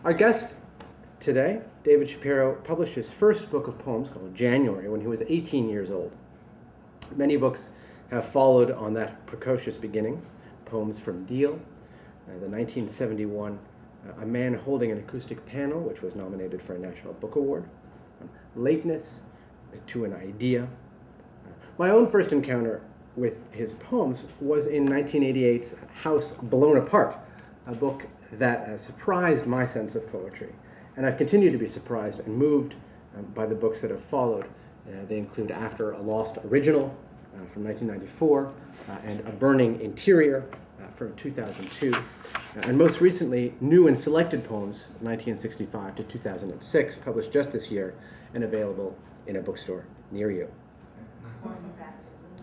Our guest today, David Shapiro, published his first book of poems called January when he was 18 years old. Many books have followed on that precocious beginning. Poems from Deal, the 1971 A Man Holding an Acoustic Panel, which was nominated for a National Book Award. Lateness, To an Idea. My own first encounter with his poems was in 1988's House Blown Apart, a book that surprised my sense of poetry. And I've continued to be surprised and moved by the books that have followed. They include After a Lost Original from 1994 and A Burning Interior from 2002. And most recently, New and Selected Poems, 1965 to 2006, published just this year and available in a bookstore near you.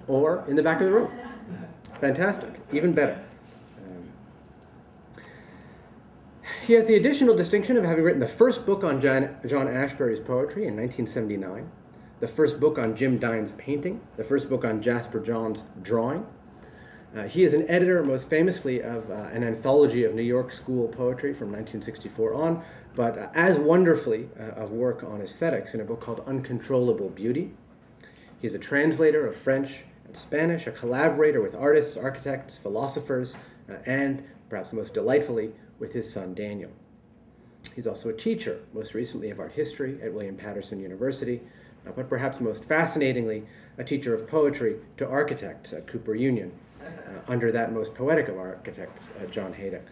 Or in the back of the room. Fantastic. Even better. He has the additional distinction of having written the first book on John Ashbery's poetry in 1979, the first book on Jim Dine's painting, the first book on Jasper John's drawing. He is an editor, most famously, of an anthology of New York School poetry from 1964 on, but as wonderfully of work on aesthetics in a book called Uncontrollable Beauty. He's a translator of French and Spanish, a collaborator with artists, architects, philosophers, and, perhaps most delightfully, with his son Daniel. He's also a teacher, most recently of art history at William Patterson University, but perhaps most fascinatingly, a teacher of poetry to architects at Cooper Union, under that most poetic of architects, John Haydock.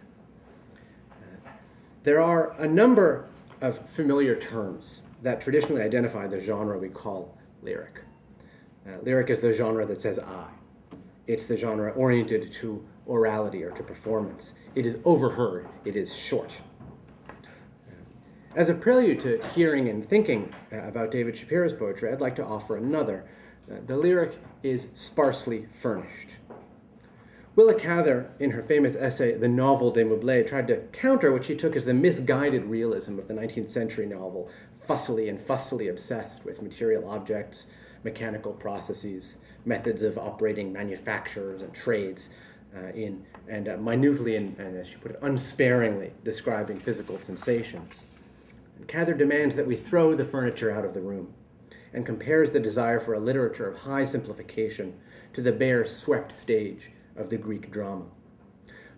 There are a number of familiar terms that traditionally identify the genre we call lyric. Lyric is the genre that says I. It's the genre oriented to orality or to performance. It is overheard. It is short. As a prelude to hearing and thinking about David Shapiro's poetry, I'd like to offer another. The lyric is sparsely furnished. Willa Cather, in her famous essay, The Novel des Meublés, tried to counter what she took as the misguided realism of the 19th century novel, fussily obsessed with material objects, mechanical processes, methods of operating manufacturers and trades, minutely and, as she put it, unsparingly describing physical sensations. And Cather demands that we throw the furniture out of the room and compares the desire for a literature of high simplification to the bare, swept stage of the Greek drama.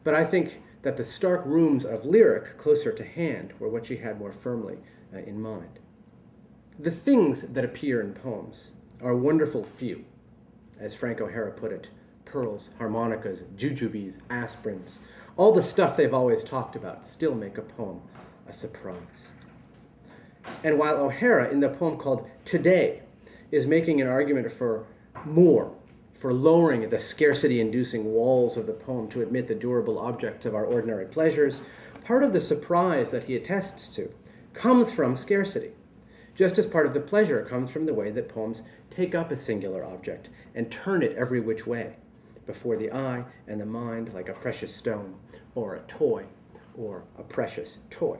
But I think that the stark rooms of lyric closer to hand were what she had more firmly in mind. The things that appear in poems are wonderful few. As Frank O'Hara put it, pearls, harmonicas, jujubes, aspirins, all the stuff they've always talked about still make a poem a surprise. And while O'Hara, in the poem called Today, is making an argument for more, for lowering the scarcity-inducing walls of the poem to admit the durable objects of our ordinary pleasures, part of the surprise that he attests to comes from scarcity, just as part of the pleasure comes from the way that poems take up a singular object and turn it every which way, before the eye and the mind, like a precious stone, or a toy, or a precious toy.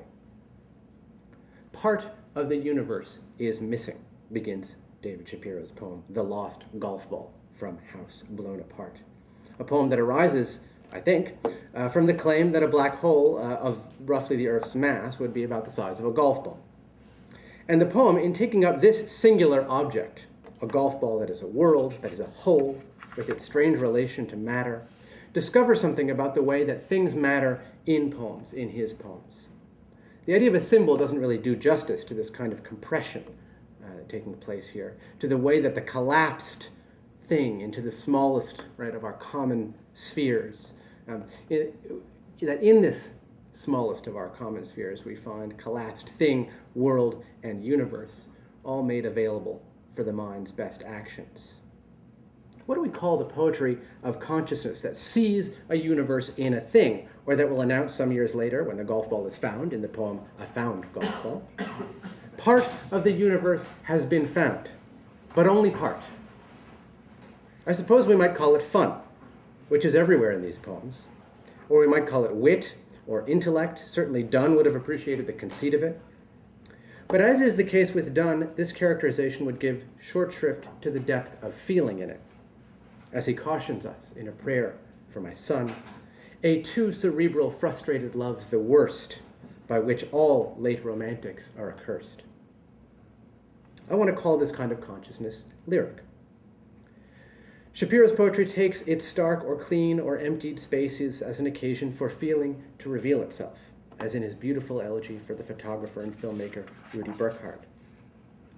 Part of the universe is missing, begins David Shapiro's poem, The Lost Golf Ball, from House Blown Apart. A poem that arises, I think, from the claim that a black hole of roughly the Earth's mass would be about the size of a golf ball. And the poem, in taking up this singular object, a golf ball that is a world, that is a whole, with its strange relation to matter, discovers something about the way that things matter in poems, in his poems. The idea of a symbol doesn't really do justice to this kind of compression taking place here, to the way that the collapsed thing into the smallest, right, of our common spheres, that in this smallest of our common spheres we find collapsed thing, world, and universe, all made available for the mind's best actions. What do we call the poetry of consciousness that sees a universe in a thing, or that will announce some years later, when the golf ball is found, in the poem, A Found Golf Ball? Part of the universe has been found, but only part. I suppose we might call it fun, which is everywhere in these poems. Or we might call it wit or intellect. Certainly Donne would have appreciated the conceit of it. But as is the case with Donne, this characterization would give short shrift to the depth of feeling in it. As he cautions us in A Prayer for My Son, a too cerebral frustrated love's the worst, by which all late romantics are accursed. I want to call this kind of consciousness lyric. Shapiro's poetry takes its stark or clean or emptied spaces as an occasion for feeling to reveal itself, as in his beautiful elegy for the photographer and filmmaker Rudy Burkhardt.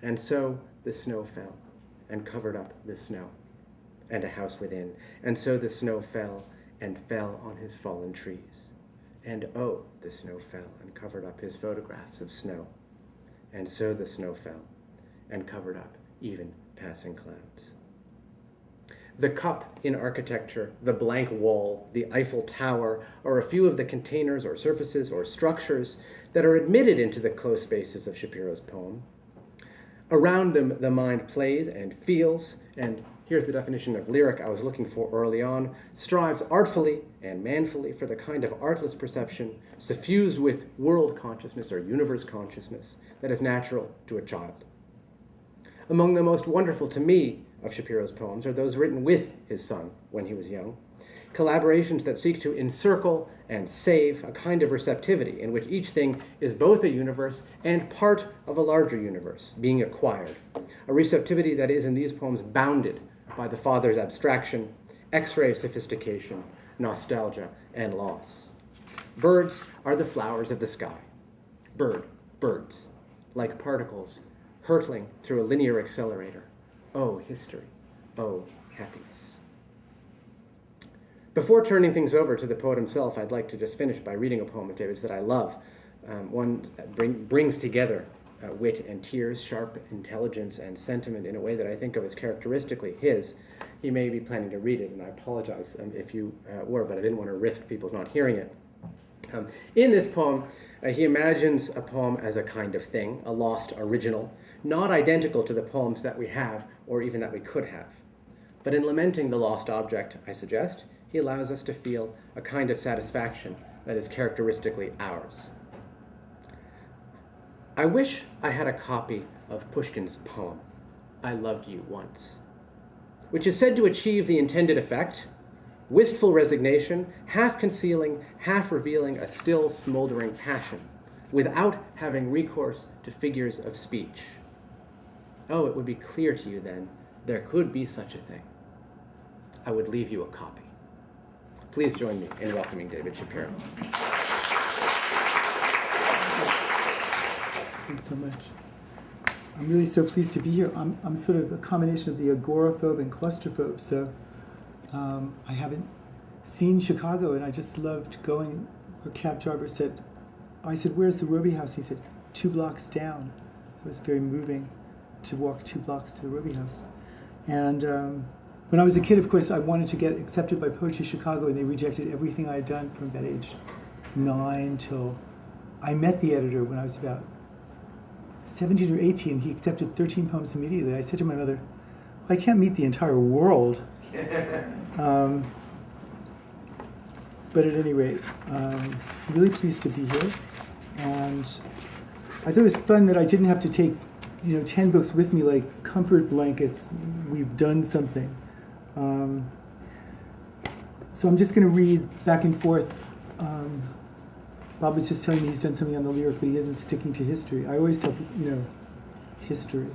And so the snow fell and covered up the snow, and a house within. And so the snow fell and fell on his fallen trees. And oh, the snow fell and covered up his photographs of snow. And so the snow fell and covered up even passing clouds. The cup in architecture, the blank wall, the Eiffel Tower, are a few of the containers or surfaces or structures that are admitted into the close spaces of Shapiro's poem. Around them, the mind plays and feels, and here's the definition of lyric I was looking for early on, strives artfully and manfully for the kind of artless perception suffused with world consciousness or universe consciousness that is natural to a child. Among the most wonderful to me of Shapiro's poems are those written with his son when he was young, collaborations that seek to encircle and save a kind of receptivity in which each thing is both a universe and part of a larger universe being acquired, a receptivity that is in these poems bounded by the father's abstraction, X-ray sophistication, nostalgia, and loss. Birds are the flowers of the sky. Birds, like particles hurtling through a linear accelerator. Oh, history. Oh, happiness. Before turning things over to the poet himself, I'd like to just finish by reading a poem of David's that I love, one that brings together wit and tears, sharp intelligence and sentiment in a way that I think of as characteristically his. He may be planning to read it, and I apologize if you were, but I didn't want to risk people's not hearing it. In this poem, he imagines a poem as a kind of thing, a lost original, not identical to the poems that we have or even that we could have. But in lamenting the lost object, I suggest, he allows us to feel a kind of satisfaction that is characteristically ours. I wish I had a copy of Pushkin's poem, I Loved You Once, which is said to achieve the intended effect, wistful resignation, half concealing, half revealing a still smoldering passion, without having recourse to figures of speech. Oh, it would be clear to you then, there could be such a thing. I would leave you a copy. Please join me in welcoming David Shapiro. Thanks so much. I'm really so pleased to be here. I'm sort of a combination of the agoraphobe and claustrophobe, so I haven't seen Chicago, and I just loved going. A cab driver said, I said, where's the Roby House? He said, 2 blocks down. It was very moving to walk 2 blocks to the Roby House. And when I was a kid, of course, I wanted to get accepted by Poetry Chicago, and they rejected everything I had done from about age 9 till I met the editor when I was about 17 or 18. He accepted 13 poems immediately. I said to my mother, I can't meet the entire world. But at any rate, I'm really pleased to be here. And I thought it was fun that I didn't have to take 10 books with me like comfort blankets. We've done something. So I'm just going to read back and forth. Bob was just telling me he's done something on the lyric, but he isn't sticking to history. I always tell history.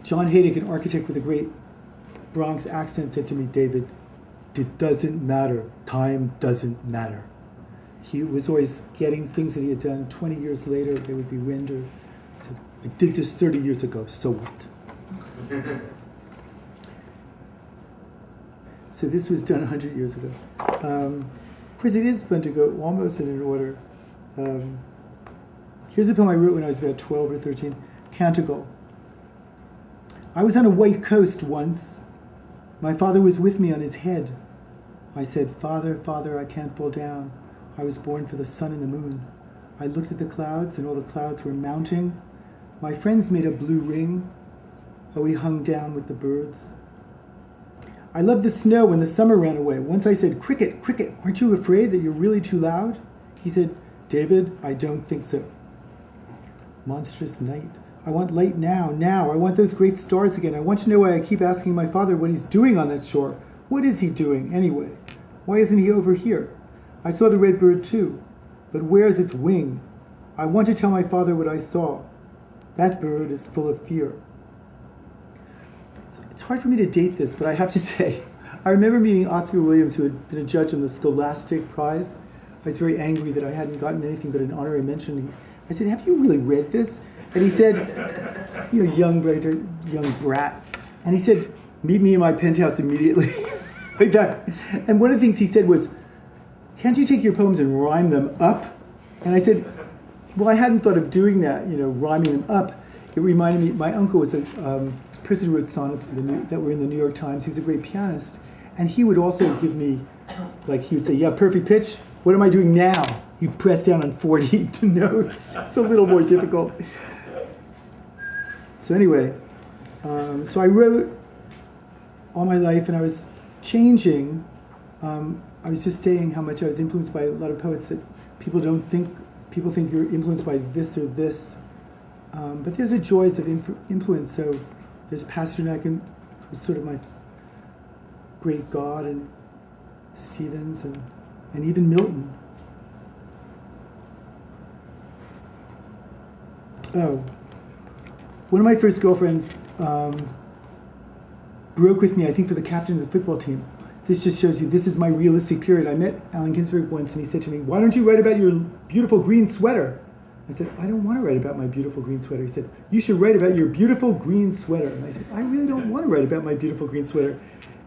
John Haydick, an architect with a great Bronx accent, said to me, David, it doesn't matter. Time doesn't matter. He was always getting things that he had done 20 years later. They would be wind or said, I did this 30 years ago, so what? So this was done 100 years ago. Of course, it is fun to go almost in an order. Here's a poem I wrote when I was about 12 or 13, Canticle. I was on a white coast once. My father was with me on his head. I said, Father, Father, I can't fall down. I was born for the sun and the moon. I looked at the clouds, and all the clouds were mounting. My friends made a blue ring. Oh, we hung down with the birds. I loved the snow when the summer ran away. Once I said, Cricket, Cricket, aren't you afraid that you're really too loud? He said, David, I don't think so. Monstrous night. I want light now, now. I want those great stars again. I want to know why I keep asking my father what he's doing on that shore. What is he doing, anyway? Why isn't he over here? I saw the red bird, too. But where's its wing? I want to tell my father what I saw. That bird is full of fear. It's hard for me to date this, but I have to say, I remember meeting Oscar Williams, who had been a judge on the Scholastic Prize. I was very angry that I hadn't gotten anything but an honorary mention. I said, have you really read this? And he said, young brat. And he said, meet me in my penthouse immediately. Like that. And one of the things he said was, can't you take your poems and rhyme them up? And I said, well, I hadn't thought of doing that, rhyming them up. It reminded me, my uncle was a person who wrote sonnets that were in the New York Times. He was a great pianist. And he would also give me, he would say, yeah, perfect pitch. What am I doing now? He'd press down on 40 notes. It's a little more difficult. So anyway, so I wrote all my life, and I was changing. I was just saying how much I was influenced by a lot of poets that people think you're influenced by this or this. But there's a joys of influence. So there's Pasternak, who's sort of my great god, and Stevens, and even Milton. Oh, one of my first girlfriends broke with me, I think, for the captain of the football team. This just shows you, this is my realistic period. I met Allen Ginsberg once, and he said to me, why don't you write about your beautiful green sweater? I said, I don't want to write about my beautiful green sweater. He said, you should write about your beautiful green sweater. And I said, I really don't want to write about my beautiful green sweater,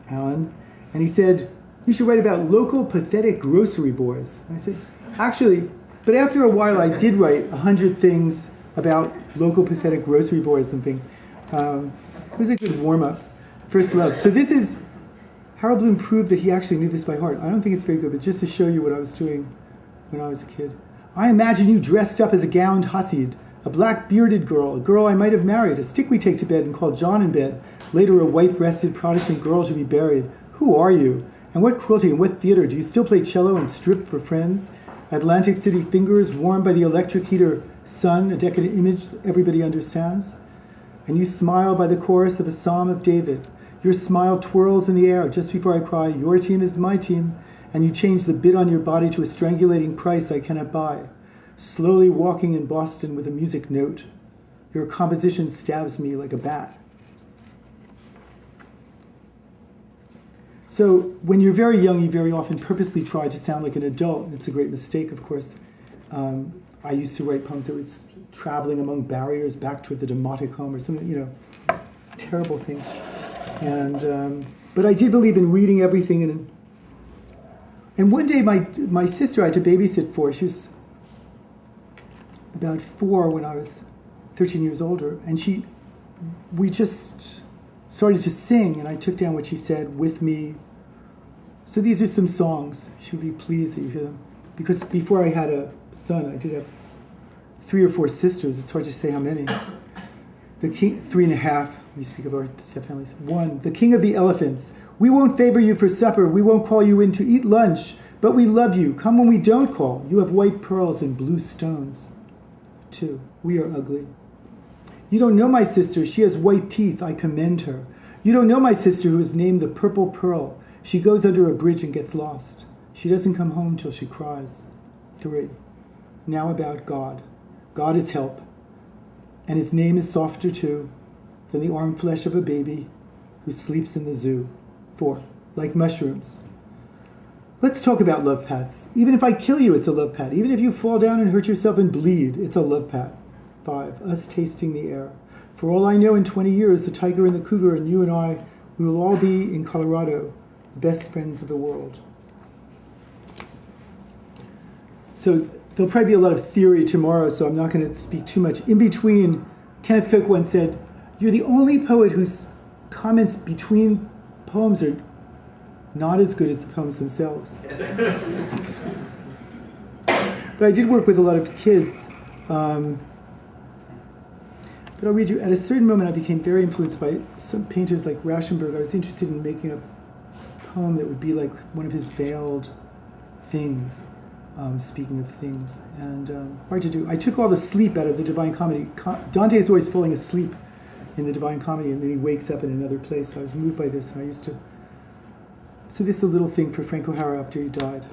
Allen. And he said, you should write about local pathetic grocery boys. And I said, actually, but after a while I did write 100 things about local pathetic grocery boys and things. It was a good warm-up. First love. So this is, Harold Bloom proved that he actually knew this by heart. I don't think it's very good, but just to show you what I was doing when I was a kid. I imagine you dressed up as a gowned Hasid, a black-bearded girl, a girl I might have married, a stick we take to bed and call John in bed, later a white-breasted Protestant girl to be buried. Who are you? And what cruelty and what theater? Do you still play cello and strip for friends? Atlantic City fingers warmed by the electric heater sun, a decadent image that everybody understands? And you smile by the chorus of a psalm of David. Your smile twirls in the air just before I cry, your team is my team, and you change the bid on your body to a strangulating price I cannot buy. Slowly walking in Boston with a music note, your composition stabs me like a bat. So when you're very young, you very often purposely try to sound like an adult. It's a great mistake, of course. I used to write poems that were traveling among barriers back toward the Demotic home or something, terrible things. And but I did believe in reading everything. And one day my sister I had to babysit for. She was about 4 when I was 13 years older. And we just started to sing, and I took down what she said with me. So these are some songs. She would be pleased that you hear them. Because before I had a son, I did have 3 or 4 sisters. It's hard to say how many. The king, 3.5. We speak of our step-families. 1, the king of the elephants. We won't favor you for supper. We won't call you in to eat lunch. But we love you. Come when we don't call. You have white pearls and blue stones. 2, we are ugly. You don't know my sister. She has white teeth. I commend her. You don't know my sister who is named the Purple Pearl. She goes under a bridge and gets lost. She doesn't come home till she cries. 3, now about God. God is help. And his name is softer too than the arm flesh of a baby who sleeps in the zoo. 4, like mushrooms. Let's talk about love pats. Even if I kill you, it's a love pat. Even if you fall down and hurt yourself and bleed, it's a love pat. 5, us tasting the air. For all I know, in 20 years, the tiger and the cougar and you and I, we will all be in Colorado, the best friends of the world. So there'll probably be a lot of theory tomorrow, so I'm not going to speak too much. In between, Kenneth Cook once said, you're the only poet whose comments between poems are not as good as the poems themselves. But I did work with a lot of kids. But I'll read you. At a certain moment, I became very influenced by some painters like Rauschenberg. I was interested in making a poem that would be like one of his veiled things, speaking of things. And hard to do. I took all the sleep out of the Divine Comedy. Dante is always falling asleep in the Divine Comedy, and then he wakes up in another place. I was moved by this, and I used to... So this is a little thing for Frank O'Hara after he died.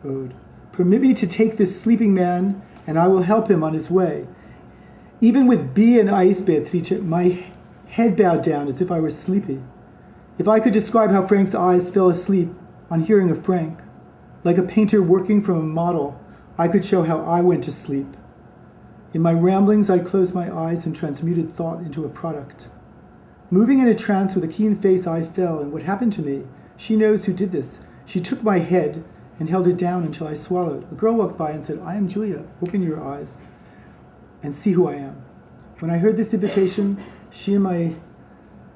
Ode. Permit me to take this sleeping man and I will help him on his way. Even with B and ice, Beatrice, my head bowed down as if I were sleepy. If I could describe how Frank's eyes fell asleep on hearing of Frank, like a painter working from a model, I could show how I went to sleep. In my ramblings, I closed my eyes and transmuted thought into a product. Moving in a trance with a keen face, I fell, and what happened to me? She knows who did this. She took my head and held it down until I swallowed. A girl walked by and said, "I am Julia. Open your eyes and see who I am." When I heard this invitation, she and my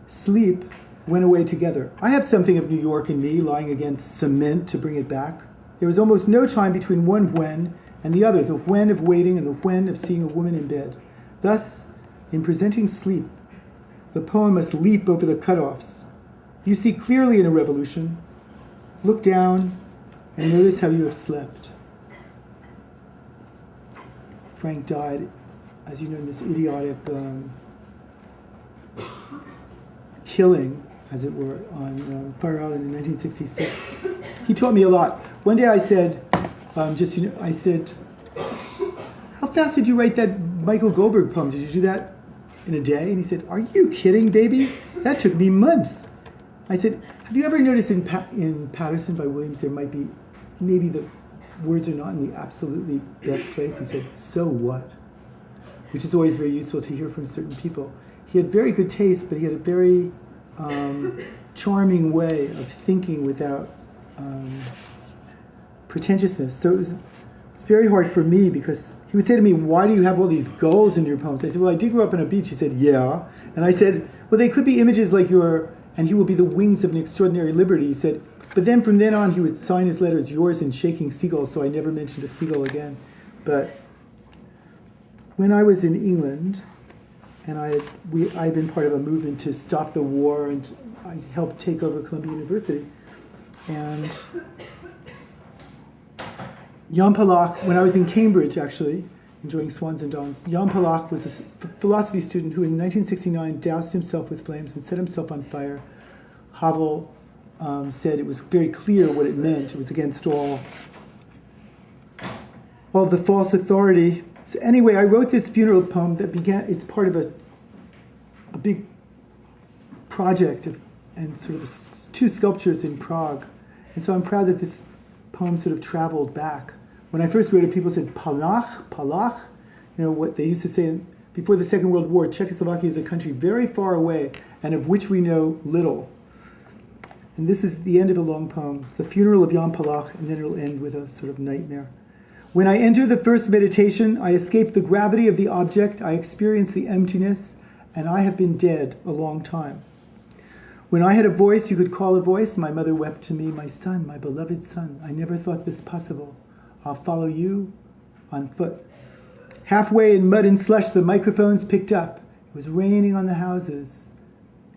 sleep went away together. I have something of New York in me, lying against cement to bring it back. There was almost no time between one when and the other, the when of waiting and the when of seeing a woman in bed. Thus, in presenting sleep, the poem must leap over the cutoffs. You see clearly in a revolution. Look down and notice how you have slept. Frank died, as you know, in this idiotic killing, as it were, on Fire Island in 1966. He taught me a lot. One day I said, I said, "How fast did you write that Michael Goldberg poem? Did you do that in a day?" And he said, "Are you kidding, baby? That took me months." I said, "Have you ever noticed in Patterson by Williams there might be, maybe the words are not in the absolutely best place?" He said, "So what?" Which is always very useful to hear from certain people. He had very good taste, but he had a very charming way of thinking without pretentiousness. So it was very hard for me, because he would say to me, "Why do you have all these gulls in your poems?" I said, "Well, I did grow up on a beach." He said, "Yeah." And I said, "Well, they could be images like your, and he will be the wings of an extraordinary liberty." He said, but then from then on he would sign his letters, "Yours in shaking seagull," so I never mentioned a seagull again. But when I was in England, and I had been part of a movement to stop the war, and I helped take over Columbia University. And Jan Palach, when I was in Cambridge, actually, enjoying swans and dawns, Jan Palach was a philosophy student who in 1969 doused himself with flames and set himself on fire. Havel said it was very clear what it meant. It was against all the false authority. So anyway, I wrote this funeral poem that it's part of a big project and sort of two sculptures in Prague. And so I'm proud that this poem sort of traveled back. When I first wrote it, people said, Palach. You know, what they used to say before the Second World War, Czechoslovakia is a country very far away and of which we know little. And this is the end of a long poem, the funeral of Jan Palach, and then it'll end with a sort of nightmare. When I enter the first meditation, I escape the gravity of the object, I experience the emptiness, and I have been dead a long time. When I had a voice you could call a voice, my mother wept to me, "My son, my beloved son, I never thought this possible. I'll follow you on foot." Halfway in mud and slush, the microphones picked up. It was raining on the houses.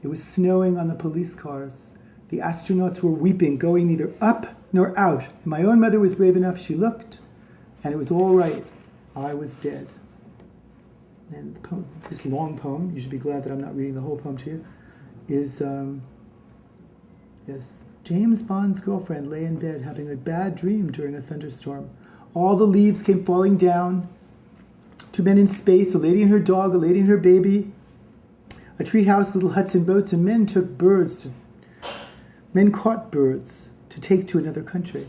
It was snowing on the police cars. The astronauts were weeping, going neither up nor out. And my own mother was brave enough, she looked, and it was all right. I was dead. And the poem, this long poem, you should be glad that I'm not reading the whole poem to you, is this. James Bond's girlfriend lay in bed having a bad dream during a thunderstorm. All the leaves came falling down. Two men in space, a lady and her dog, a lady and her baby, a treehouse, little huts and boats, and men caught birds to take to another country.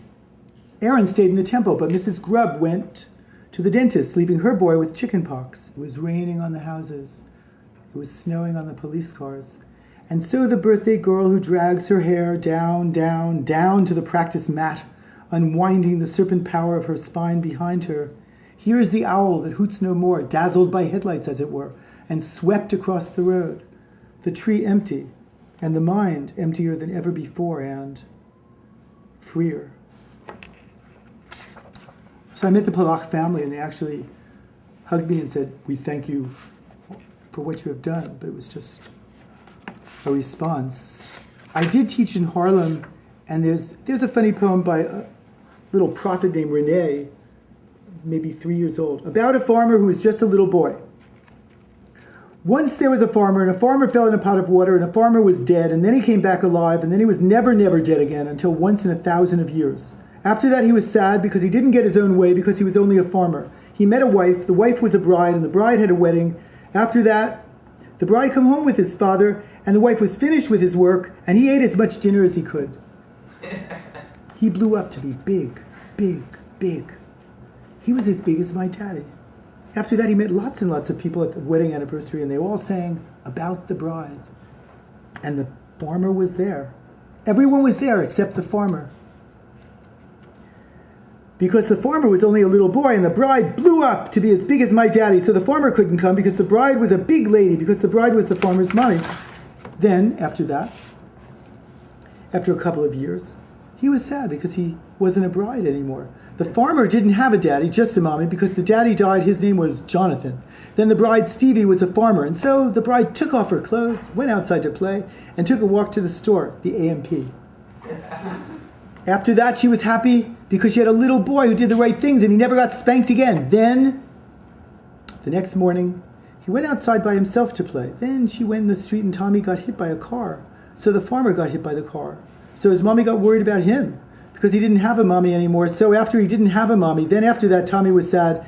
Aaron stayed in the temple, but Mrs. Grubb went to the dentist, leaving her boy with chicken pox. It was raining on the houses. It was snowing on the police cars. And so the birthday girl who drags her hair down, down, down to the practice mat, unwinding the serpent power of her spine behind her, hears the owl that hoots no more, dazzled by headlights, as it were, and swept across the road. The tree empty, and the mind emptier than ever before, and freer. So I met the Palach family, and they actually hugged me and said, "We thank you for what you have done," but it was just a response. I did teach in Harlem, and there's a funny poem by a little prophet named Rene, maybe 3 years old, about a farmer who was just a little boy. Once there was a farmer, and a farmer fell in a pot of water, and a farmer was dead, and then he came back alive, and then he was never, never dead again until once in 1,000 of years. After that he was sad because he didn't get his own way because he was only a farmer. He met a wife. The wife was a bride, and the bride had a wedding. After that, the bride come home with his father, and the wife was finished with his work, and he ate as much dinner as he could. He blew up to be big, big, big. He was as big as my daddy. After that, he met lots and lots of people at the wedding anniversary, and they all sang about the bride. And the farmer was there. Everyone was there except the farmer. Because the farmer was only a little boy, and the bride blew up to be as big as my daddy, so the farmer couldn't come because the bride was a big lady, because the bride was the farmer's mommy. Then, after that, after a couple of years, he was sad because he wasn't a bride anymore. The farmer didn't have a daddy, just a mommy, because the daddy died. His name was Jonathan. Then the bride, Stevie, was a farmer, and so the bride took off her clothes, went outside to play, and took a walk to the store, the A&P. After that, she was happy because she had a little boy who did the right things, and he never got spanked again. Then, the next morning, he went outside by himself to play. Then she went in the street, and Tommy got hit by a car. So the farmer got hit by the car. So his mommy got worried about him because he didn't have a mommy anymore. So after he didn't have a mommy, then after that, Tommy was sad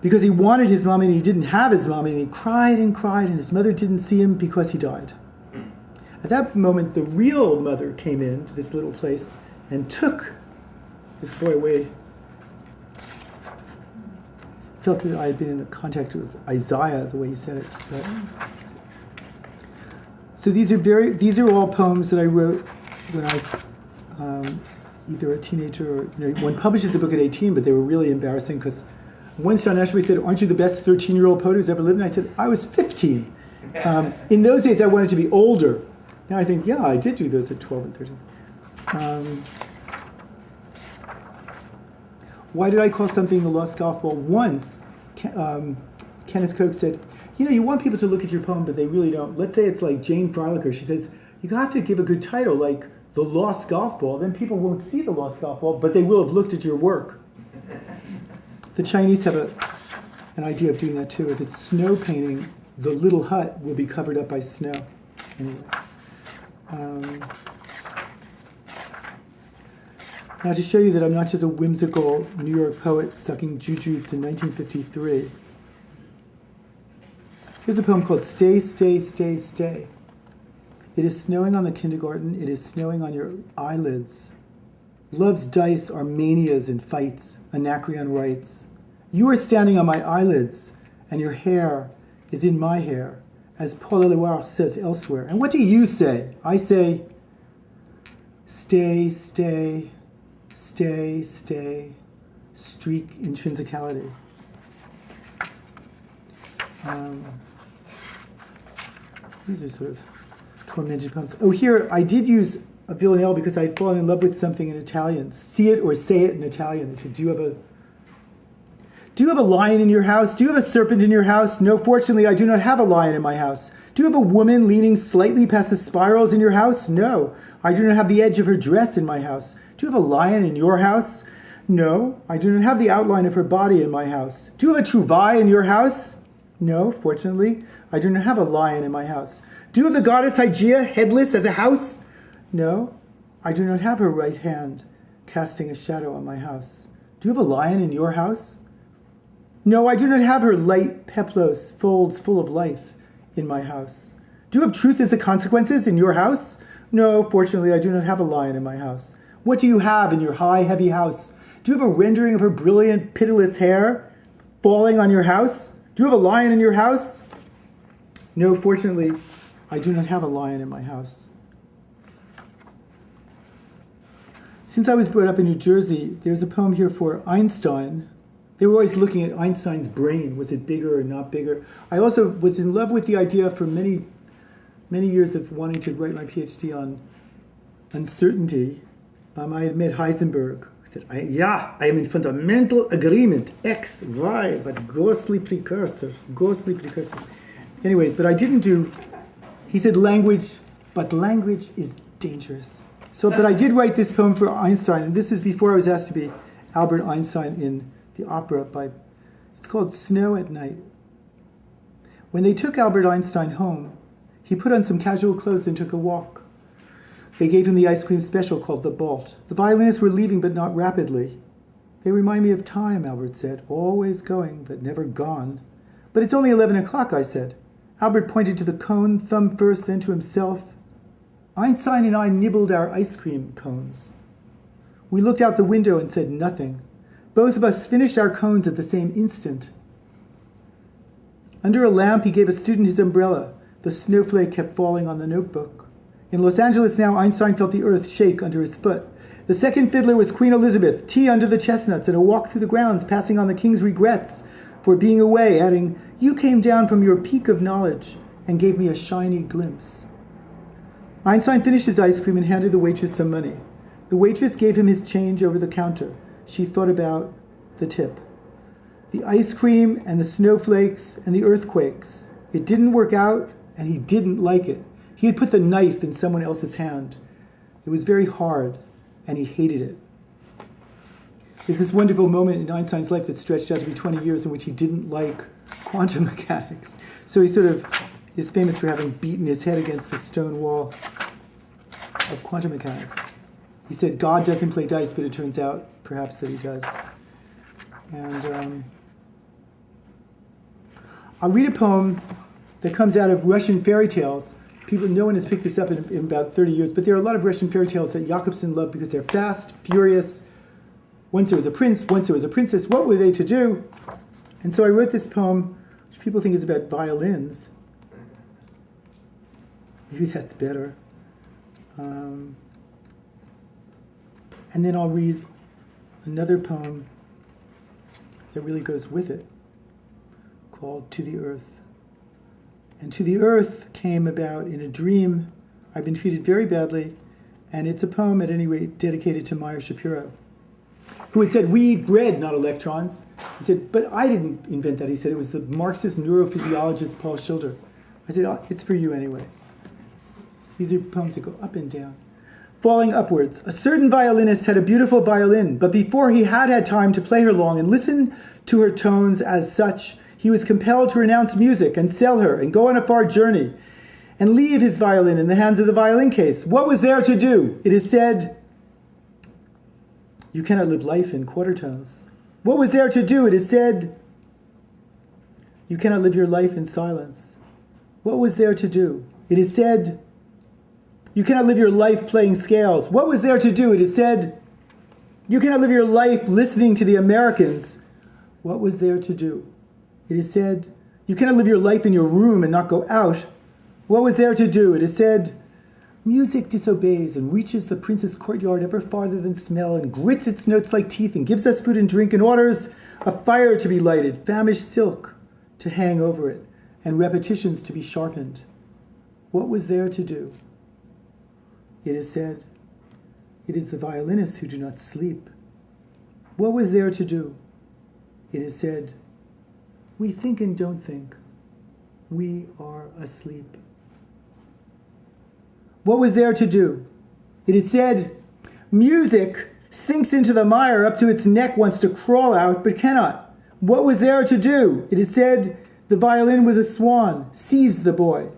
because he wanted his mommy and he didn't have his mommy, and he cried, and his mother didn't see him because he died. At that moment, the real mother came into this little place and took this boy away. I felt that I had been in the contact with Isaiah, the way he said it. But. So these are all poems that I wrote when I was either a teenager or, one publishes a book at 18, but they were really embarrassing because once John Ashby said, "Aren't you the best 13-year-old poet who's ever lived?" And I said, "I was 15. In those days, I wanted to be older. Now I think, yeah, I did do those at 12 and 13. Why did I call something the Lost Golf Ball? Once, Kenneth Koch said, you want people to look at your poem, but they really don't. Let's say it's like Jane Freilacher. She says, you have to give a good title, like The Lost Golf Ball. Then people won't see the Lost Golf Ball, but they will have looked at your work. The Chinese have an idea of doing that too. If it's snow painting, the little hut will be covered up by snow. Anyway. Now to show you that I'm not just a whimsical New York poet sucking jujutes in 1953, here's a poem called Stay, Stay, Stay, Stay. It is snowing on the kindergarten, it is snowing on your eyelids. Love's dice are manias and fights, Anacreon writes. You are standing on my eyelids, and your hair is in my hair, as Paul Eluard says elsewhere. And what do you say? I say, stay, stay, stay, stay, streak intrinsicality. These are sort of tormented poems. Oh, here, I did use a villanelle because I had fallen in love with something in Italian. See it or say it in Italian. They said, do you have a lion in your house? Do you have a serpent in your house? No, fortunately, I do not have a lion in my house. Do you have a woman leaning slightly past the spirals in your house? No, I do not have the edge of her dress in my house. Do you have a lion in your house? No, I do not have the outline of her body in my house. Do you have a trouvaille in your house? No, fortunately, I do not have a lion in my house. Do you have the goddess Hygeia headless as a house? No, I do not have her right hand casting a shadow on my house. Do you have a lion in your house? No, I do not have her light peplos folds full of life in my house. Do you have truth as the consequences in your house? No, fortunately, I do not have a lion in my house. What do you have in your high, heavy house? Do you have a rendering of her brilliant, pitiless hair falling on your house? Do you have a lion in your house? No, fortunately, I do not have a lion in my house. Since I was brought up in New Jersey, there's a poem here for Einstein. They were always looking at Einstein's brain. Was it bigger or not bigger? I also was in love with the idea for many, many years of wanting to write my PhD on uncertainty. I had met Heisenberg. I said, I am in fundamental agreement. X, Y, but ghostly precursors. Anyways, but I didn't do, he said language, but language is dangerous. So, but I did write this poem for Einstein, and this is before I was asked to be Albert Einstein in the opera it's called Snow at Night. When they took Albert Einstein home, he put on some casual clothes and took a walk. They gave him the ice cream special called the Bolt. The violinists were leaving, but not rapidly. They remind me of time, Albert said. Always going, but never gone. But it's only 11 o'clock, I said. Albert pointed to the cone, thumb first, then to himself. Einstein and I nibbled our ice cream cones. We looked out the window and said nothing. Both of us finished our cones at the same instant. Under a lamp, he gave a student his umbrella. The snowflake kept falling on the notebook. In Los Angeles now, Einstein felt the earth shake under his foot. The second fiddler was Queen Elizabeth, tea under the chestnuts, and a walk through the grounds, passing on the king's regrets for being away, adding, "You came down from your peak of knowledge and gave me a shiny glimpse." Einstein finished his ice cream and handed the waitress some money. The waitress gave him his change over the counter. She thought about the tip. The ice cream and the snowflakes and the earthquakes. It didn't work out, and he didn't like it. He had put the knife in someone else's hand. It was very hard, and he hated it. There's this wonderful moment in Einstein's life that stretched out to be 20 years in which he didn't like quantum mechanics. So he sort of is famous for having beaten his head against the stone wall of quantum mechanics. He said, God doesn't play dice, but it turns out perhaps that he does. And I'll read a poem that comes out of Russian fairy tales. No one has picked this up in about 30 years, but there are a lot of Russian fairy tales that Jakobson loved because they're fast, furious. Once there was a prince, once there was a princess. What were they to do? And so I wrote this poem, which people think is about violins. Maybe that's better. And then I'll read another poem that really goes with it, called To the Earth. And To the Earth came about in a dream. I've been treated very badly, and it's a poem, at any rate, dedicated to Meyer Shapiro, who had said, we eat bread, not electrons. He said, but I didn't invent that. He said, it was the Marxist neurophysiologist Paul Schilder. I said, oh, it's for you anyway. These are poems that go up and down. Falling upwards. A certain violinist had a beautiful violin, but before he had time to play her long and listen to her tones as such, he was compelled to renounce music and sell her and go on a far journey and leave his violin in the hands of the violin case. What was there to do? It is said, you cannot live life in quarter tones. What was there to do? It is said, you cannot live your life in silence. What was there to do? It is said, you cannot live your life playing scales. What was there to do? It is said, you cannot live your life listening to the Americans. What was there to do? It is said, you cannot live your life in your room and not go out. What was there to do? It is said, music disobeys and reaches the prince's courtyard ever farther than smell and grits its notes like teeth and gives us food and drink and orders a fire to be lighted, famished silk to hang over it, and repetitions to be sharpened. What was there to do? It is said, it is the violinists who do not sleep. What was there to do? It is said, we think and don't think. We are asleep. What was there to do? It is said, music sinks into the mire up to its neck, wants to crawl out, but cannot. What was there to do? It is said, the violin was a swan, seized the boy,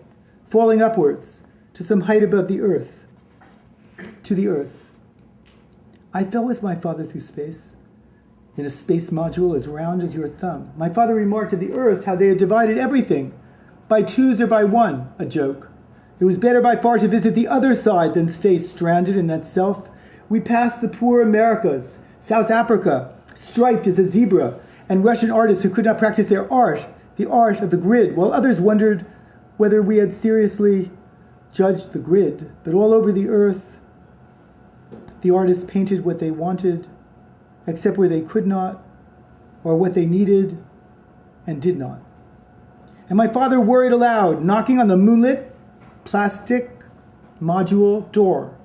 falling upwards to some height above the earth. To the earth. I fell with my father through space, in a space module as round as your thumb. My father remarked of the earth how they had divided everything, by twos or by one, a joke. It was better by far to visit the other side than stay stranded in that self. We passed the poor Americas, South Africa, striped as a zebra, and Russian artists who could not practice their art, the art of the grid, while others wondered whether we had seriously judged the grid. But all over the earth, the artists painted what they wanted, except where they could not, or what they needed and did not. And my father worried aloud, knocking on the moonlit plastic module door.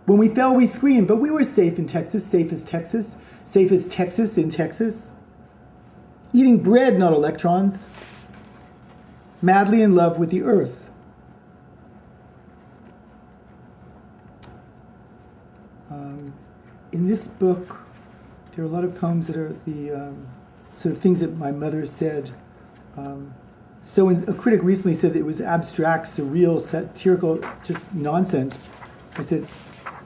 When we fell, we screamed, but we were safe in Texas, safe as Texas in Texas. Eating bread, not electrons. Madly in love with the earth. In this book, there are a lot of poems that are the sort of things that my mother said. So a critic recently said that it was abstract, surreal, satirical, just nonsense. I said,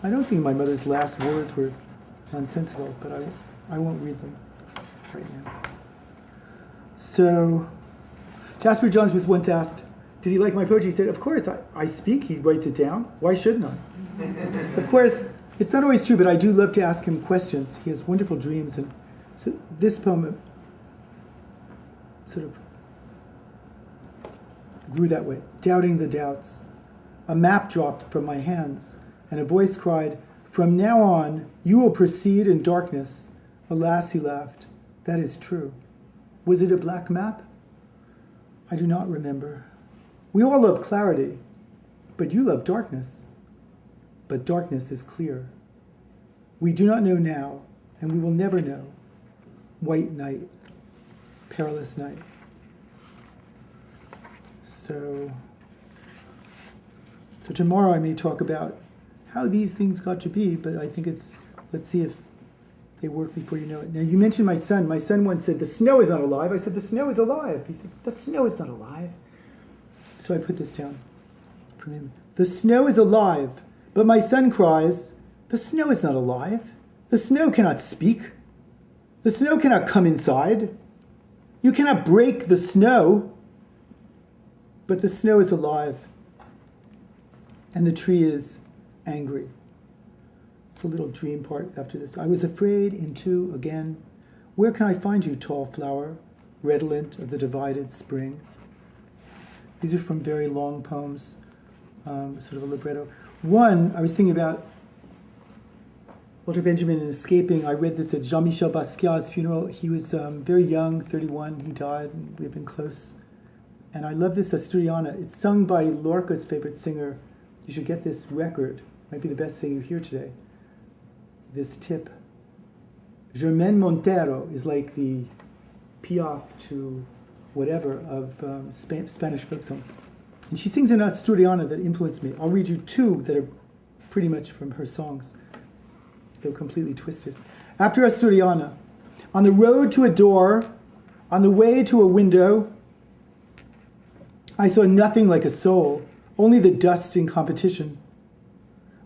I don't think my mother's last words were nonsensical, but I won't read them right now. So, Jasper Johns was once asked, did he like my poetry? He said, of course, I speak, he writes it down. Why shouldn't I? Of course, it's not always true, but I do love to ask him questions. He has wonderful dreams. And so this poem sort of grew that way, doubting the doubts. A map dropped from my hands, and a voice cried, from now on, you will proceed in darkness. Alas, he laughed, that is true. Was it a black map? I do not remember. We all love clarity, but you love darkness. But darkness is clear. We do not know now, and we will never know. White night, perilous night. So tomorrow I may talk about how these things got to be, but I think let's see if they work before you know it. Now, you mentioned my son. My son once said, the snow is not alive. I said, the snow is alive. He said, the snow is not alive. So I put this down from him. The snow is alive, but my son cries, the snow is not alive. The snow cannot speak. The snow cannot come inside. You cannot break the snow. But the snow is alive, and the tree is angry. It's a little dream part after this. I was afraid into again. Where can I find you, tall flower, redolent of the divided spring? These are from very long poems, sort of a libretto. One, I was thinking about Walter Benjamin and escaping. I read this at Jean-Michel Basquiat's funeral. He was very young, 31. He died, and we've been close. And I love this Asturiana. It's sung by Lorca's favorite singer. You should get this record. Might be the best thing you hear today. This tip. Germaine Montero is like the Piaf to whatever of Spanish folk songs. And she sings an Asturiana that influenced me. I'll read you two that are pretty much from her songs, though completely twisted. After Asturiana, on the road to a door, on the way to a window, I saw nothing like a soul, only the dust in competition.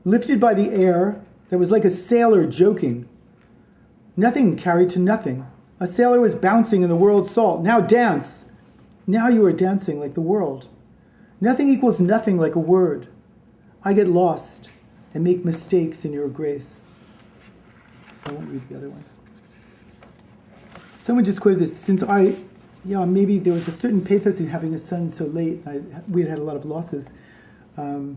Lifted by the air that was like a sailor joking. Nothing carried to nothing. A sailor was bouncing in the world's salt. Now dance. Now you are dancing like the world. Nothing equals nothing like a word. I get lost and make mistakes in your grace. I won't read the other one. Someone just quoted this. Maybe there was a certain pathos in having a son so late. We had a lot of losses. So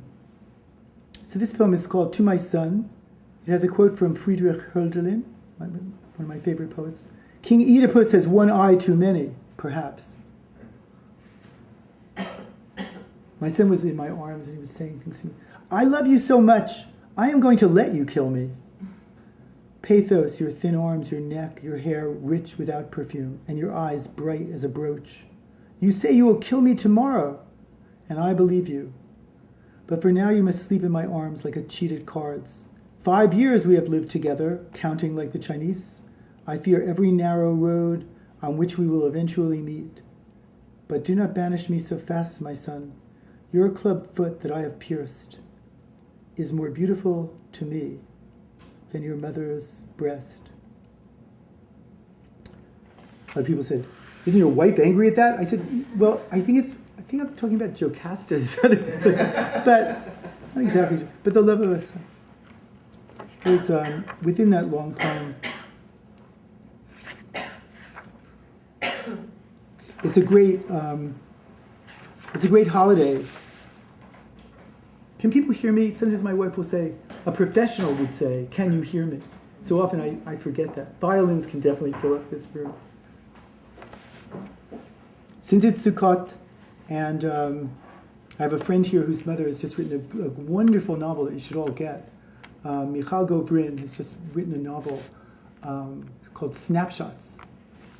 this poem is called To My Son. It has a quote from Friedrich Hölderlin, one of my favorite poets. King Oedipus has one eye too many, perhaps. My son was in my arms and he was saying things to me. I love you so much, I am going to let you kill me. Pathos, your thin arms, your neck, your hair rich without perfume, and your eyes bright as a brooch. You say you will kill me tomorrow, and I believe you. But for now you must sleep in my arms like a cheated cards. 5 years we have lived together, counting like the Chinese. I fear every narrow road on which we will eventually meet. But do not banish me so fast, my son. Your club foot that I have pierced is more beautiful to me than your mother's breast. A lot of people said, isn't your wife angry at that? I said, well, I think I'm talking about Jocasta, but it's not exactly true. But the love of a son. There's within that long poem. It's a great holiday. Can people hear me? Sometimes my wife will say, a professional would say, can you hear me? So often I forget that. Violins can definitely fill up this room. Since it's Sukkot, and I have a friend here whose mother has just written a wonderful novel that you should all get. Michal Govrin has just written a novel called Snapshots,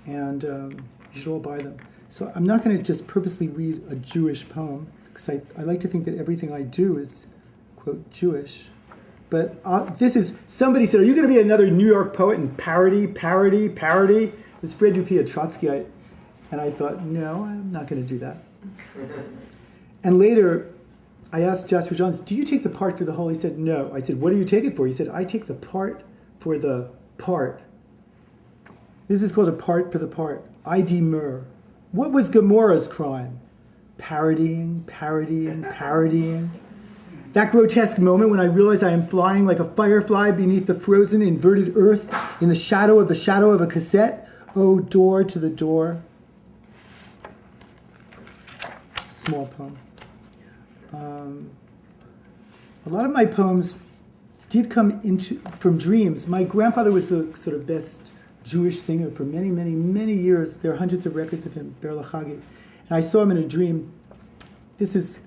and you should all buy them. So I'm not going to just purposely read a Jewish poem, because I like to think that everything I do is, quote, Jewish. But this is, somebody said, are you going to be another New York poet and parody? It was Fred Dupia Trotsky, and I thought, no, I'm not going to do that. And later, I asked Jasper Johns, do you take the part for the whole? He said, no. I said, what do you take it for? He said, I take the part for the part. This is called a part for the part. I demur. What was Gomorrah's crime? Parodying, parodying, parodying. That grotesque moment when I realize I am flying like a firefly beneath the frozen, inverted earth in the shadow of a cassette. Oh, door to the door. Small poem. A lot of my poems did come from dreams. My grandfather was the sort of best Jewish singer for many, many, many years. There are hundreds of records of him, Ber Lachagi. And I saw him in a dream. This is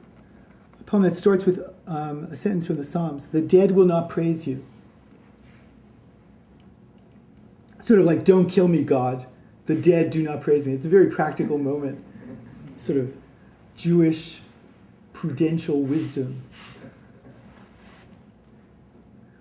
a poem that starts with a sentence from the Psalms. The dead will not praise you. Sort of like, don't kill me, God. The dead do not praise me. It's a very practical moment. Sort of Jewish prudential wisdom.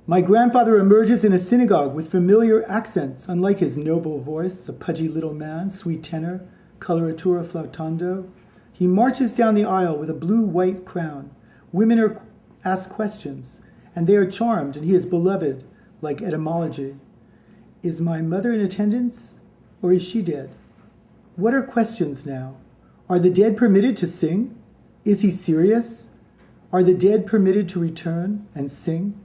My grandfather emerges in a synagogue with familiar accents, unlike his noble voice, a pudgy little man, sweet tenor, coloratura flautando. He marches down the aisle with a blue-white crown. Women ask questions, and they are charmed, and he is beloved, like etymology. Is my mother in attendance, or is she dead? What are questions now? Are the dead permitted to sing? Is he serious? Are the dead permitted to return and sing?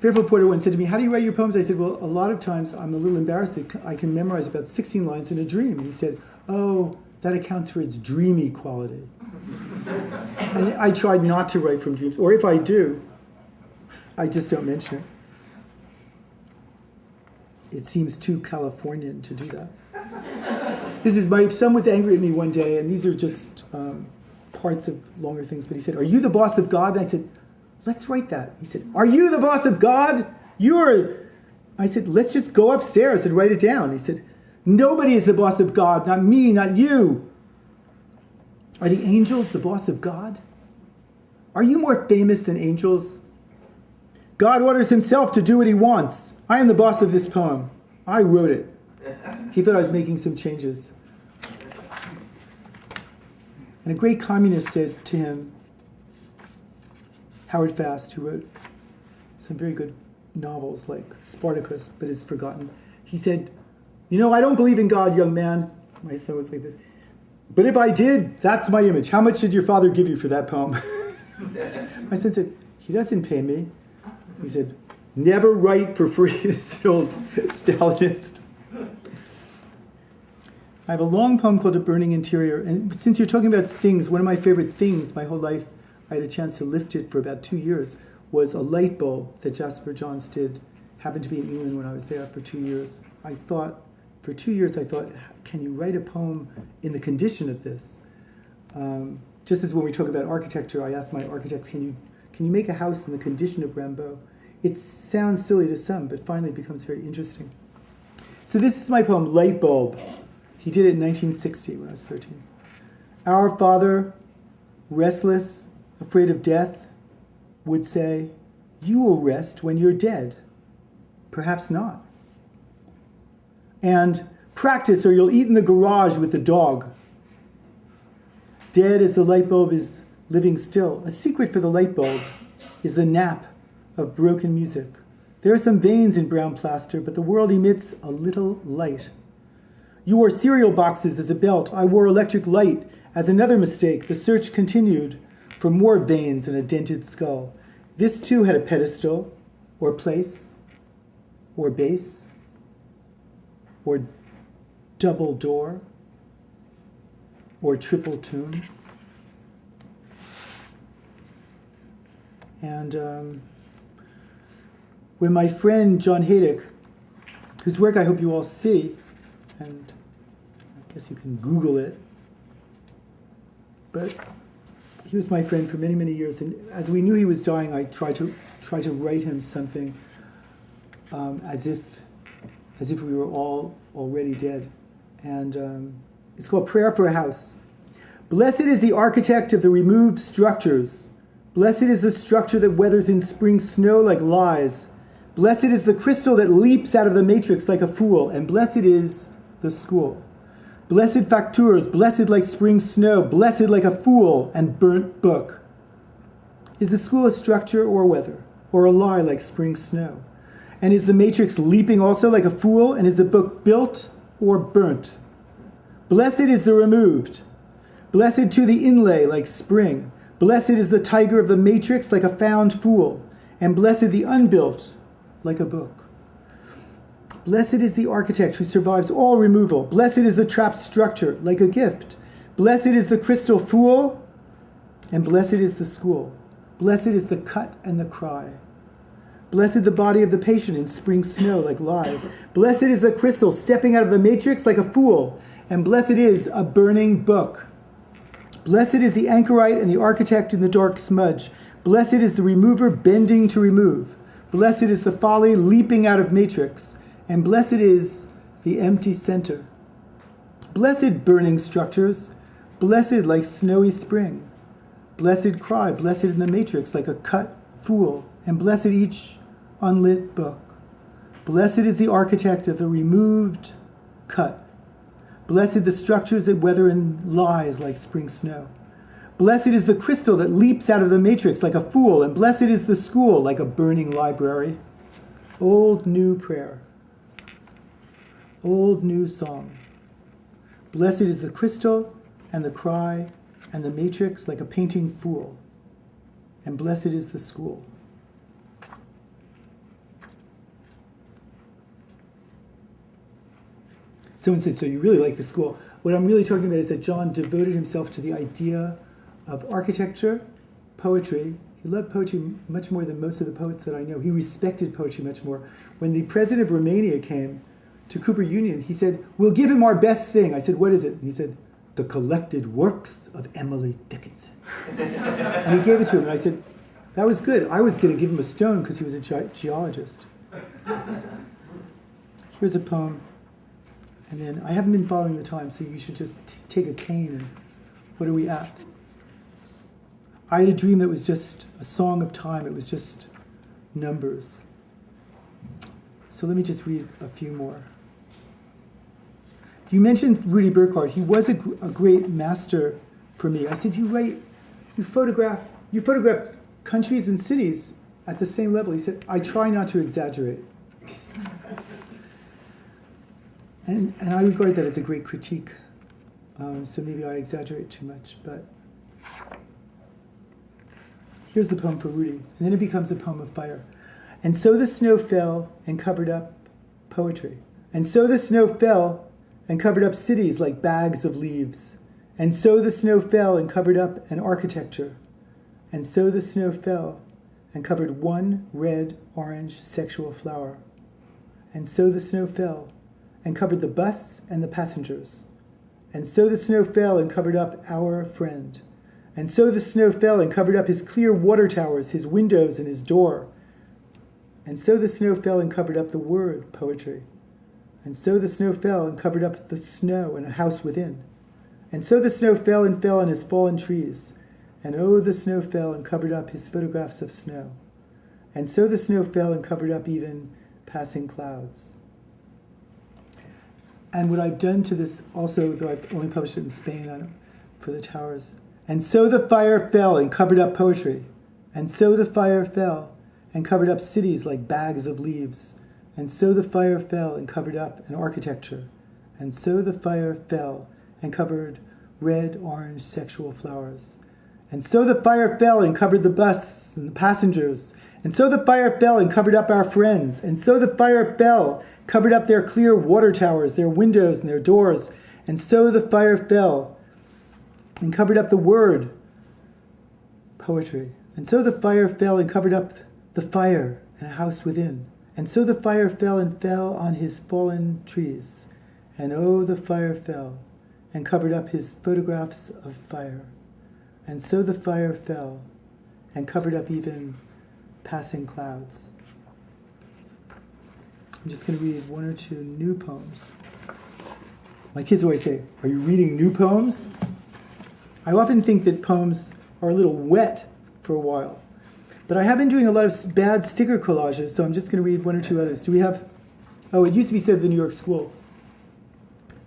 Fairfield Porter once said to me, how do you write your poems? I said, well, a lot of times I'm a little embarrassed. I can memorize about 16 lines in a dream. And he said, oh, that accounts for its dreamy quality. And I tried not to write from dreams. Or if I do, I just don't mention it. It seems too Californian to do that. My son was angry at me one day, and these are just parts of longer things, but he said, are you the boss of God? And I said, let's write that. He said, are you the boss of God? I said, let's just go upstairs and write it down. He said, nobody is the boss of God, not me, not you. Are the angels the boss of God? Are you more famous than angels? God orders himself to do what he wants. I am the boss of this poem. I wrote it. He thought I was making some changes. And a great communist said to him, Howard Fast, who wrote some very good novels like Spartacus, but is forgotten. He said, I don't believe in God, young man. My son was like this. But if I did, that's my image. How much did your father give you for that poem? My son said, he doesn't pay me. He said, never write for free. This is an old Stalinist. I have a long poem called A Burning Interior. And since you're talking about things, one of my favorite things my whole life, I had a chance to lift it for about 2 years, was a light bulb that Jasper Johns did. Happened to be in England when I was there for 2 years. For 2 years I thought, can you write a poem in the condition of this? Just as when we talk about architecture, I asked my architects, can you make a house in the condition of Rimbaud? It sounds silly to some, but finally it becomes very interesting. So this is my poem, Light Bulb. He did it in 1960 when I was 13. Our father, restless, afraid of death, would say, you will rest when you're dead. Perhaps not. And practice or you'll eat in the garage with the dog. Dead as the light bulb is living still. A secret for the light bulb is the nap of broken music. There are some veins in brown plaster, but the world emits a little light. You wore cereal boxes as a belt. I wore electric light as another mistake. The search continued for more veins and a dented skull. This too had a pedestal, or place, or base, or double door, or triple tune. And when my friend John Haydick, whose work I hope you all see, and I guess you can Google it, but he was my friend for many, many years, and as we knew he was dying, I tried to write him something as if we were all already dead. And it's called Prayer for a House. Blessed is the architect of the removed structures. Blessed is the structure that weathers in spring snow like lies. Blessed is the crystal that leaps out of the matrix like a fool. And blessed is the school. Blessed factures, blessed like spring snow, blessed like a fool and burnt book. Is the school a structure or weather, or a lie like spring snow? And is the matrix leaping also like a fool? And is the book built or burnt? Blessed is the removed. Blessed to the inlay like spring. Blessed is the tiger of the matrix like a found fool. And blessed the unbuilt like a book. Blessed is the architect who survives all removal. Blessed is the trapped structure like a gift. Blessed is the crystal fool. And blessed is the school. Blessed is the cut and the cry. Blessed the body of the patient in spring snow like lies. Blessed is the crystal stepping out of the matrix like a fool. And blessed is a burning book. Blessed is the anchorite and the architect in the dark smudge. Blessed is the remover bending to remove. Blessed is the folly leaping out of matrix. And blessed is the empty center. Blessed burning structures. Blessed like snowy spring. Blessed cry, blessed in the matrix like a cut fool. And blessed each unlit book. Blessed is the architect of the removed cut. Blessed the structures that weather in lies like spring snow. Blessed is the crystal that leaps out of the matrix like a fool, and blessed is the school like a burning library. Old new prayer. Old new song. Blessed is the crystal and the cry and the matrix like a painting fool, and blessed is the school. Someone said, so you really like the school. What I'm really talking about is that John devoted himself to the idea of architecture, poetry. He loved poetry much more than most of the poets that I know. He respected poetry much more. When the president of Romania came to Cooper Union, he said, we'll give him our best thing. I said, what is it? And he said, the collected works of Emily Dickinson. And he gave it to him. And I said, that was good. I was going to give him a stone because he was a geologist. Here's a poem. And then I haven't been following the time, so you should just take a cane and what are we at? I had a dream that was just a song of time. It was just numbers. So let me just read a few more. You mentioned Rudy Burkhardt. He was a great master for me. I said, you photograph countries and cities at the same level. He said, I try not to exaggerate. And I regard that as a great critique. So maybe I exaggerate too much, but here's the poem for Rudy. And then it becomes a poem of fire. And so the snow fell and covered up poetry. And so the snow fell and covered up cities like bags of leaves. And so the snow fell and covered up an architecture. And so the snow fell and covered one red, orange sexual flower. And so the snow fell and covered the bus and the passengers. And so the snow fell and covered up our friend. And so the snow fell and covered up his clear water towers, his windows and his door. And so the snow fell and covered up the word poetry. And so the snow fell and covered up the snow and a house within. And so the snow fell and fell on his fallen trees. And oh, the snow fell and covered up his photographs of snow. And so the snow fell and covered up even passing clouds. And what I've done to this also, though I've only published it in Spain for the towers. And so the fire fell and covered up poetry. And so the fire fell and covered up cities like bags of leaves. And so the fire fell and covered up an architecture. And so the fire fell and covered red, orange, sexual flowers. And so the fire fell and covered the bus and the passengers. And so the fire fell and covered up our friends. And so the fire fell, covered up their clear water towers, their windows and their doors. And so the fire fell and covered up the word, poetry. And so the fire fell and covered up the fire and a house within. And so the fire fell and fell on his fallen trees. And oh, the fire fell and covered up his photographs of fire. And so the fire fell and covered up even passing clouds. I'm just going to read one or two new poems. My kids always say, are you reading new poems? I often think that poems are a little wet for a while. But I have been doing a lot of bad sticker collages, so I'm just going to read one or two others. Do we have... Oh, it used to be said at the New York School,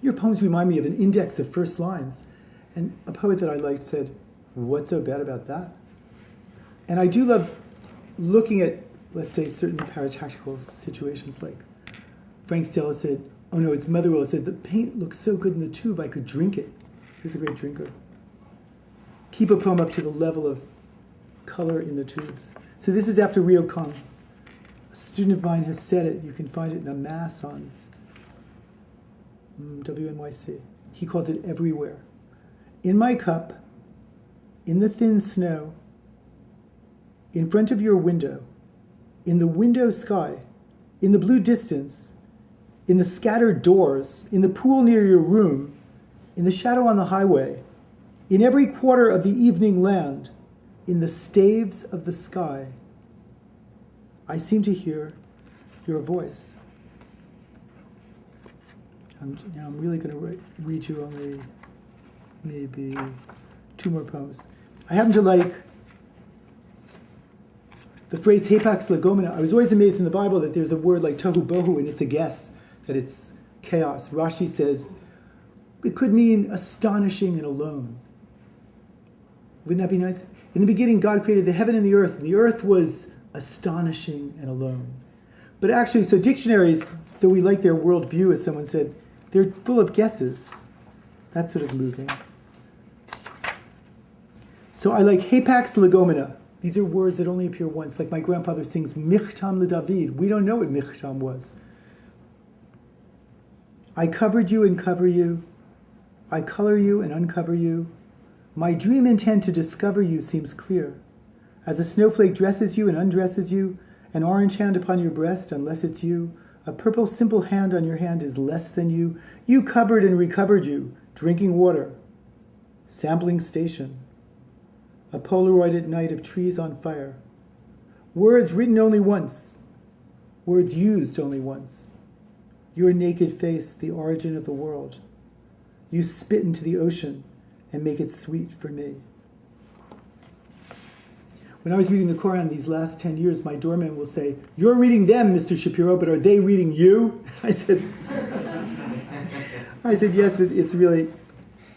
your poems remind me of an index of first lines. And a poet that I liked said, what's so bad about that? And I do love looking at let's say, certain paratactical situations. Like Frank Stella said, oh no, it's Motherwell said, the paint looks so good in the tube, I could drink it. He was a great drinker. Keep a poem up to the level of color in the tubes. So this is after Ryokong. A student of mine has said it. You can find it in a mass on WNYC. He calls it everywhere. In my cup, in the thin snow, in front of your window, in the window sky, in the blue distance, in the scattered doors, in the pool near your room, in the shadow on the highway, in every quarter of the evening land, in the staves of the sky, I seem to hear your voice. Now I'm really going to read you only maybe 2 more poems. I happen to like the phrase hapax legomena. I was always amazed in the Bible that there's a word like tohu bohu, and it's a guess that it's chaos. Rashi says it could mean astonishing and alone. Wouldn't that be nice? In the beginning, God created the heaven and the earth was astonishing and alone. But actually, so dictionaries, though we like their worldview, as someone said, they're full of guesses. That's sort of moving. So I like hapax legomena. These are words that only appear once. Like my grandfather sings Michtam LeDavid. We don't know what Michtam was. I covered you and cover you. I color you and uncover you. My dream intent to discover you seems clear. As a snowflake dresses you and undresses you, an orange hand upon your breast, unless it's you, a purple simple hand on your hand is less than you. You covered and recovered you, drinking water, sampling station, a Polaroid at night of trees on fire. Words written only once, words used only once. Your naked face, the origin of the world. You spit into the ocean and make it sweet for me. When I was reading the Quran these last 10 years, my doorman will say, you're reading them, Mr. Shapiro, but are they reading you? I said, yes, but it's really...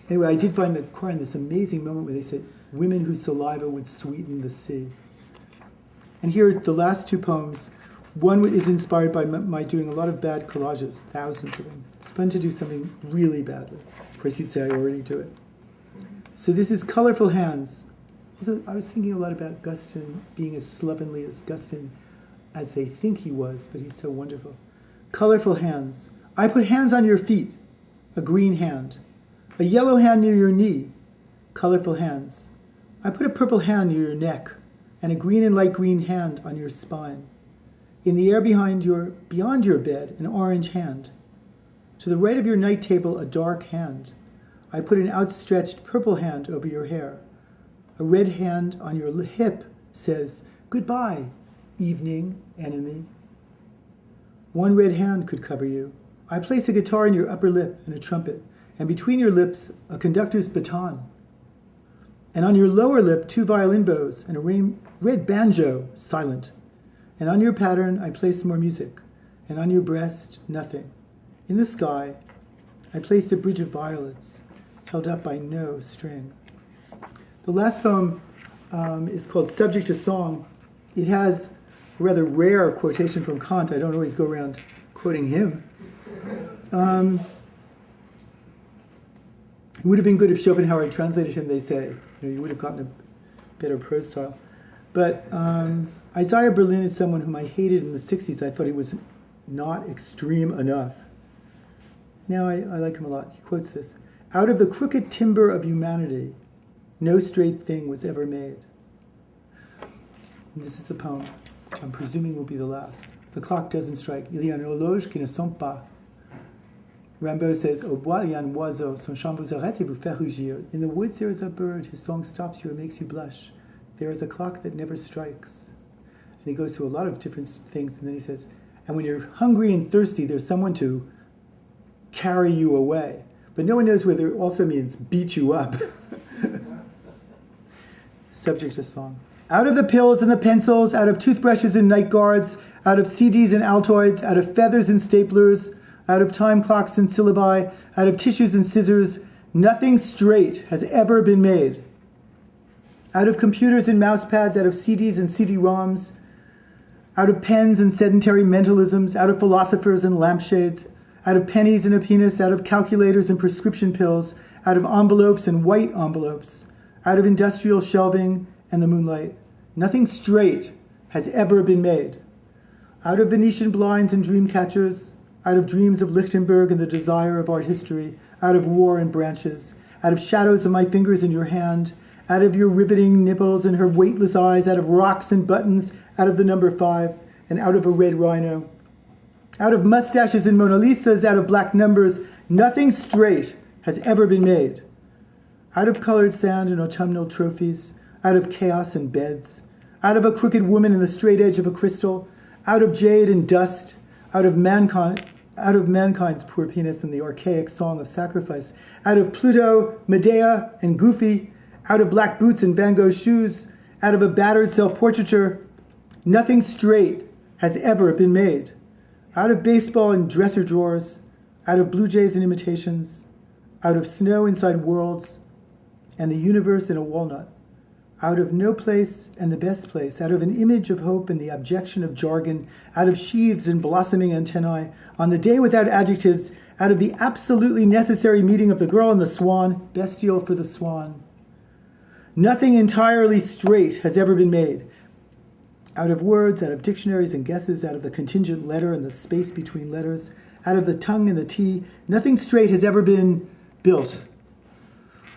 Anyway, I did find the Quran this amazing moment where they said, women whose saliva would sweeten the sea. And here are the last 2 poems. One is inspired by my doing a lot of bad collages, thousands of them. It's fun to do something really badly. Of course, you'd say I already do it. So this is Colorful Hands. I was thinking a lot about Gustin being as slovenly as Gustin as they think he was, but he's so wonderful. Colorful hands. I put hands on your feet, a green hand. A yellow hand near your knee, colorful hands. I put a purple hand near your neck, and a green and light green hand on your spine. In the air beyond your bed, an orange hand. To the right of your night table, a dark hand. I put an outstretched purple hand over your hair. A red hand on your hip says, goodbye, evening enemy. One red hand could cover you. I place a guitar in your upper lip and a trumpet, and between your lips, a conductor's baton. And on your lower lip, 2 violin bows and a red banjo, silent. And on your pattern, I place more music, and on your breast, nothing. In the sky, I placed a bridge of violets, held up by no string. The last poem is called Subject to Song. It has a rather rare quotation from Kant. I don't always go around quoting him. It would have been good if Schopenhauer had translated him, they say. You would have gotten a better prose style. But Isaiah Berlin is someone whom I hated in the 60s. I thought he was not extreme enough. Now I like him a lot. He quotes this. Out of the crooked timber of humanity, no straight thing was ever made. And this is the poem, which I'm presuming will be the last. The clock doesn't strike. Il y a une horloge qui ne sonne pas. Rimbaud says, Au bois, il y a un oiseau. Son chant vous arrête et vous fait rugir. In the woods there is a bird. His song stops you and makes you blush. There is a clock that never strikes. And he goes through a lot of different things. And then he says, and when you're hungry and thirsty, there's someone to carry you away. But no one knows whether it also means beat you up. Subject to song. Out of the pills and the pencils, out of toothbrushes and night guards, out of CDs and Altoids, out of feathers and staplers, out of time clocks and syllabi, out of tissues and scissors, nothing straight has ever been made. Out of computers and mouse pads, out of CDs and CD-ROMs, out of pens and sedentary mentalisms, out of philosophers and lampshades, out of pennies and a penis, out of calculators and prescription pills, out of envelopes and white envelopes, out of industrial shelving and the moonlight. Nothing straight has ever been made. Out of Venetian blinds and dream catchers, out of dreams of Lichtenberg and the desire of art history, out of war and branches, out of shadows of my fingers in your hand, out of your riveting nipples and her weightless eyes, out of rocks and buttons, out of the number 5, and out of a red rhino, out of mustaches and Mona Lisas, out of black numbers, nothing straight has ever been made. Out of colored sand and autumnal trophies, out of chaos and beds, out of a crooked woman in the straight edge of a crystal, out of jade and dust, out of mankind's poor penis and the archaic song of sacrifice, out of Pluto, Medea, and Goofy, out of black boots and Van Gogh shoes, out of a battered self-portraiture, nothing straight has ever been made. Out of baseball and dresser drawers, out of blue jays and imitations, out of snow inside worlds, and the universe in a walnut, out of no place and the best place, out of an image of hope and the abjection of jargon, out of sheaths and blossoming antennae, on the day without adjectives, out of the absolutely necessary meeting of the girl and the swan, bestial for the swan. Nothing entirely straight has ever been made. Out of words, out of dictionaries and guesses, out of the contingent letter and the space between letters, out of the tongue and the T, nothing straight has ever been built.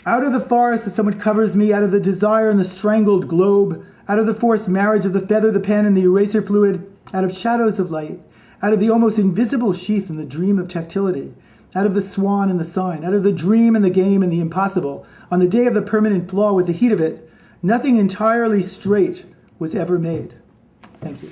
Out of the forest as someone covers me, out of the desire and the strangled globe, out of the forced marriage of the feather, the pen, and the eraser fluid, out of shadows of light, out of the almost invisible sheath and the dream of tactility, out of the swan and the sign, out of the dream and the game and the impossible, on the day of the permanent flaw with the heat of it, nothing entirely straight was ever made. Thank you.